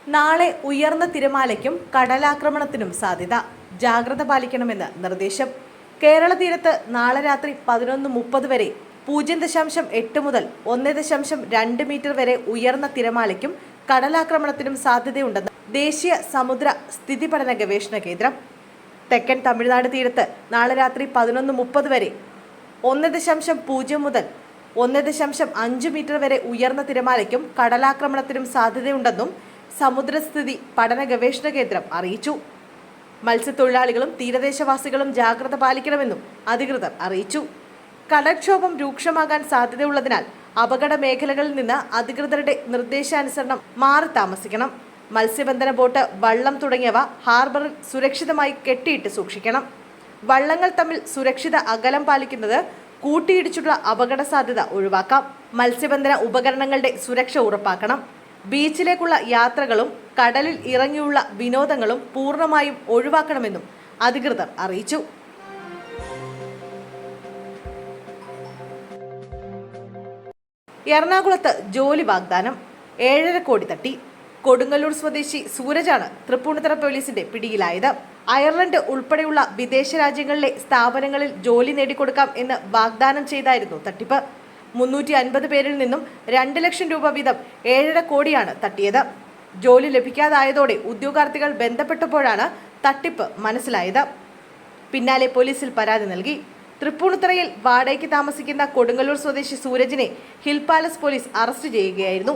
നാളെ ഉയർന്ന തിരമാലയ്ക്കും കടലാക്രമണത്തിനും സാധ്യത. ജാഗ്രത പാലിക്കണമെന്ന് നിർദ്ദേശം. കേരള തീരത്ത് നാളെ രാത്രി 11:30 വരെ 0.8 മുതൽ 1.2 മീറ്റർ വരെ ഉയർന്ന തിരമാലയ്ക്കും കടലാക്രമണത്തിനും സാധ്യതയുണ്ടെന്ന് ദേശീയ സമുദ്ര സ്ഥിതിപഠന ഗവേഷണ കേന്ദ്രം. തെക്കൻ തമിഴ്നാട് തീരത്ത് നാളെ രാത്രി 11:30 വരെ 1.0 മുതൽ 1.5 മീറ്റർ വരെ ഉയർന്ന തിരമാലയ്ക്കും കടലാക്രമണത്തിനും സാധ്യതയുണ്ടെന്നും സമുദ്രസ്ഥിതി പഠന ഗവേഷണ കേന്ദ്രം അറിയിച്ചു. മത്സ്യത്തൊഴിലാളികളും തീരദേശവാസികളും ജാഗ്രത പാലിക്കണമെന്നും അധികൃതർ അറിയിച്ചു. കടൽക്ഷോഭം രൂക്ഷമാകാൻ സാധ്യതയുള്ളതിനാൽ അപകട മേഖലകളിൽ നിന്ന് അധികൃതരുടെ നിർദ്ദേശാനുസരണം മാറി താമസിക്കണം. മത്സ്യബന്ധന ബോട്ട്, വള്ളം തുടങ്ങിയവ ഹാർബറിൽ സുരക്ഷിതമായി കെട്ടിയിട്ട് സൂക്ഷിക്കണം. വള്ളങ്ങൾ തമ്മിൽ സുരക്ഷിത അകലം പാലിക്കുന്നത് കൂട്ടിയിടിച്ചുള്ള അപകട സാധ്യത ഒഴിവാക്കാം. മത്സ്യബന്ധന ഉപകരണങ്ങളുടെ സുരക്ഷ ഉറപ്പാക്കണം. ബീച്ചിലേക്കുള്ള യാത്രകളും കടലിൽ ഇറങ്ങിയുള്ള വിനോദങ്ങളും പൂർണ്ണമായും ഒഴിവാക്കണമെന്നും അധികൃതർ അറിയിച്ചു. എറണാകുളത്ത് ജോലി വാഗ്ദാനം 7.5 കോടി തട്ടി. കൊടുങ്ങല്ലൂർ സ്വദേശി സൂരജാണ് തൃപ്പൂണിത്തുറ പോലീസിന്റെ പിടിയിലായത്. അയർലൻഡ് ഉൾപ്പെടെയുള്ള വിദേശ രാജ്യങ്ങളിലെ സ്ഥാപനങ്ങളിൽ ജോലി നേടിക്കൊടുക്കാം എന്ന് വാഗ്ദാനം ചെയ്തായിരുന്നു തട്ടിപ്പ്. 350 പേരിൽ നിന്നും 2 ലക്ഷം രൂപ വീതം 7.5 കോടിയാണ് തട്ടിയത്. ജോലി ലഭിക്കാതായതോടെ ഉദ്യോഗാർത്ഥികൾ ബന്ധപ്പെട്ടപ്പോഴാണ് തട്ടിപ്പ് മനസ്സിലായത്. പിന്നാലെ പോലീസിൽ പരാതി നൽകി. തൃപ്പൂണിത്തുറയിൽ വാടകയ്ക്ക് താമസിക്കുന്ന കൊടുങ്ങല്ലൂർ സ്വദേശി സൂരജിനെ ഹിൽ പാലസ് പോലീസ് അറസ്റ്റ് ചെയ്യുകയായിരുന്നു.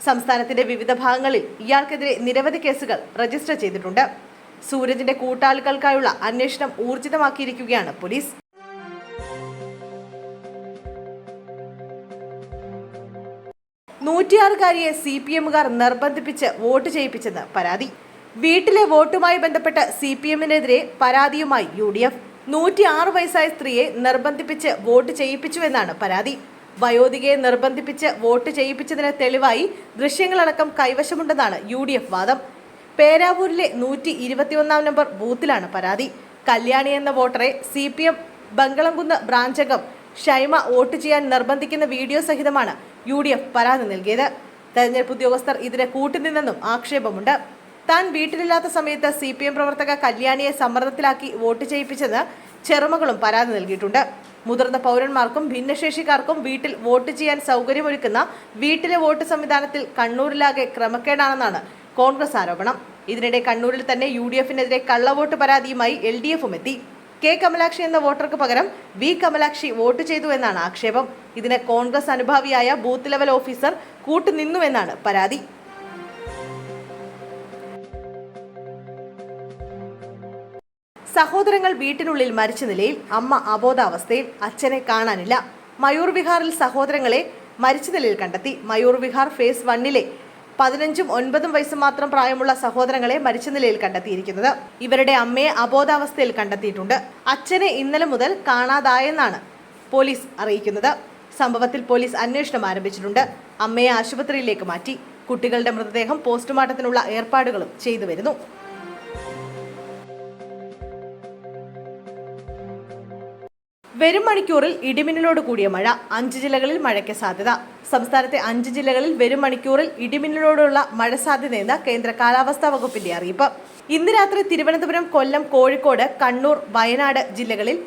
സംസ്ഥാനത്തിന്റെ വിവിധ ഭാഗങ്ങളിൽ ഇയാൾക്കെതിരെ നിരവധി കേസുകൾ രജിസ്റ്റർ ചെയ്തിട്ടുണ്ട്. സൂരജിന്റെ കൂട്ടാളികൾക്കായുള്ള അന്വേഷണം ഊർജിതമാക്കിയിരിക്കുകയാണ് പോലീസ്. 106-കാരിയെ CPM-കാർ നിർബന്ധിപ്പിച്ച് വോട്ട് ചെയ്യിപ്പിച്ചെന്ന് പരാതി. വീട്ടിലെ വോട്ടുമായി ബന്ധപ്പെട്ട് CPM-നെതിരെ പരാതിയുമായി UDF. 106 വയസ്സായ സ്ത്രീയെ നിർബന്ധിപ്പിച്ച് വോട്ട് ചെയ്യിപ്പിച്ചുവെന്നാണ് പരാതി. വയോധികയെ നിർബന്ധിപ്പിച്ച് വോട്ട് ചെയ്യിപ്പിച്ചതിന് തെളിവായി ദൃശ്യങ്ങളടക്കം കൈവശമുണ്ടെന്നാണ് UDF വാദം. പേരാവൂരിലെ 121 നമ്പർ ബൂത്തിലാണ് പരാതി. കല്യാണി എന്ന വോട്ടറെ CPM ബംഗളംകുന്ന് ബ്രാഞ്ച് അംഗം ഷൈമ വോട്ട് ചെയ്യാൻ നിർബന്ധിക്കുന്ന വീഡിയോ സഹിതമാണ് UDF പരാതി നൽകിയത്. തെരഞ്ഞെടുപ്പ് ഉദ്യോഗസ്ഥർ ഇതിന് കൂട്ടുനിന്നെന്നും ആക്ഷേപമുണ്ട്. താൻ വീട്ടിലില്ലാത്ത സമയത്ത് CPM പ്രവർത്തക കല്യാണിയെ സമ്മർദ്ദത്തിലാക്കി വോട്ട് ചെയ്യിപ്പിച്ചെന്ന് ചെറുമകളും പരാതി നൽകിയിട്ടുണ്ട്. മുതിർന്ന പൗരന്മാർക്കും ഭിന്നശേഷിക്കാർക്കും വീട്ടിൽ വോട്ട് ചെയ്യാൻ സൗകര്യമൊരുക്കുന്ന വീട്ടിലെ വോട്ട് സംവിധാനത്തിൽ കണ്ണൂരിലാകെ ക്രമക്കേടാണെന്നാണ് കോൺഗ്രസ് ആരോപണം. ഇതിനിടെ കണ്ണൂരിൽ തന്നെ UDF-നെതിരെ കള്ളവോട്ട് പരാതിയുമായി LDF-ഉം എത്തി. K. കമലാക്ഷി എന്ന വോട്ടർക്ക് പകരം V. കമലാക്ഷി വോട്ട് ചെയ്തു എന്നാണ് ആക്ഷേപം. ഇതിന് കോൺഗ്രസ് അനുഭാവിയായ ബൂത്ത് ലെവൽ ഓഫീസർ കൂട്ടുനിന്നുവെന്നാണ് പരാതി. സഹോദരങ്ങൾ വീട്ടിനുള്ളിൽ മരിച്ച നിലയിൽ, അമ്മ അബോധാവസ്ഥയിൽ, അച്ഛനെ കാണാനില്ല. മയൂർ വിഹാറിൽ സഹോദരങ്ങളെ മരിച്ച നിലയിൽ കണ്ടെത്തി. മയൂർ വിഹാർ ഫേസ് 1-ലെ 15ഉം 9ഉം വയസ്സ് മാത്രം പ്രായമുള്ള സഹോദരങ്ങളെ മരിച്ച നിലയിൽ കണ്ടെത്തിയിരിക്കുന്നത്. ഇവരുടെ അമ്മയെ അബോധാവസ്ഥയിൽ കണ്ടെത്തിയിട്ടുണ്ട്. അച്ഛനെ ഇന്നലെ മുതൽ കാണാതായെന്നാണ് പോലീസ് അറിയിക്കുന്നത്. സംഭവത്തിൽ പോലീസ് അന്വേഷണം ആരംഭിച്ചിട്ടുണ്ട്. അമ്മയെ ആശുപത്രിയിലേക്ക് മാറ്റി. കുട്ടികളുടെ മൃതദേഹം പോസ്റ്റ്മോർട്ടത്തിനുള്ള ഏർപ്പാടുകളും ചെയ്തു വരുന്നു. വരും മണിക്കൂറിൽ ഇടിമിന്നലോട് കൂടിയ മഴ. 5 ജില്ലകളിൽ മഴയ്ക്ക് സാധ്യത. സംസ്ഥാനത്തെ 5 ജില്ലകളിൽ വരും മണിക്കൂറിൽ ഇടിമിന്നലോടുള്ള മഴ സാധ്യതയെന്ന് കേന്ദ്ര കാലാവസ്ഥാ വകുപ്പിന്റെ അറിയിപ്പ്. ഇന്ന് രാത്രി തിരുവനന്തപുരം, കൊല്ലം, കോഴിക്കോട്, കണ്ണൂർ, വയനാട് ജില്ലകളിൽ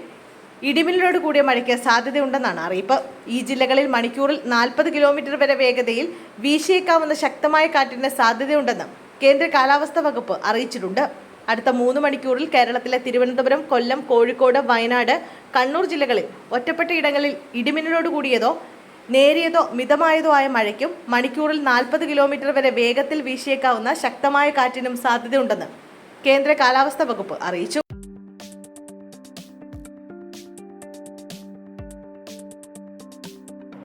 ഇടിമിന്നലോട് കൂടിയ മഴയ്ക്ക് സാധ്യതയുണ്ടെന്നാണ് അറിയിപ്പ്. ഈ ജില്ലകളിൽ മണിക്കൂറിൽ 40 കിലോമീറ്റർ വരെ വേഗതയിൽ വീശിയേക്കാവുന്ന ശക്തമായ കാറ്റിന് സാധ്യതയുണ്ടെന്ന് കേന്ദ്ര കാലാവസ്ഥാ വകുപ്പ് അറിയിച്ചിട്ടുണ്ട്. അടുത്ത 3 മണിക്കൂറിൽ കേരളത്തിലെ തിരുവനന്തപുരം, കൊല്ലം, കോഴിക്കോട്, വയനാട്, കണ്ണൂർ ജില്ലകളിൽ ഒറ്റപ്പെട്ട ഇടങ്ങളിൽ ഇടിമിന്നലോട് കൂടിയതോ നേരിയതോ മിതമായതോ ആയ മഴയ്ക്കും മണിക്കൂറിൽ 40 കിലോമീറ്റർ വരെ വേഗത്തിൽ വീശിയേക്കാവുന്ന ശക്തമായ കാറ്റിനും സാധ്യതയുണ്ടെന്ന് കേന്ദ്ര കാലാവസ്ഥാ വകുപ്പ് അറിയിച്ചു.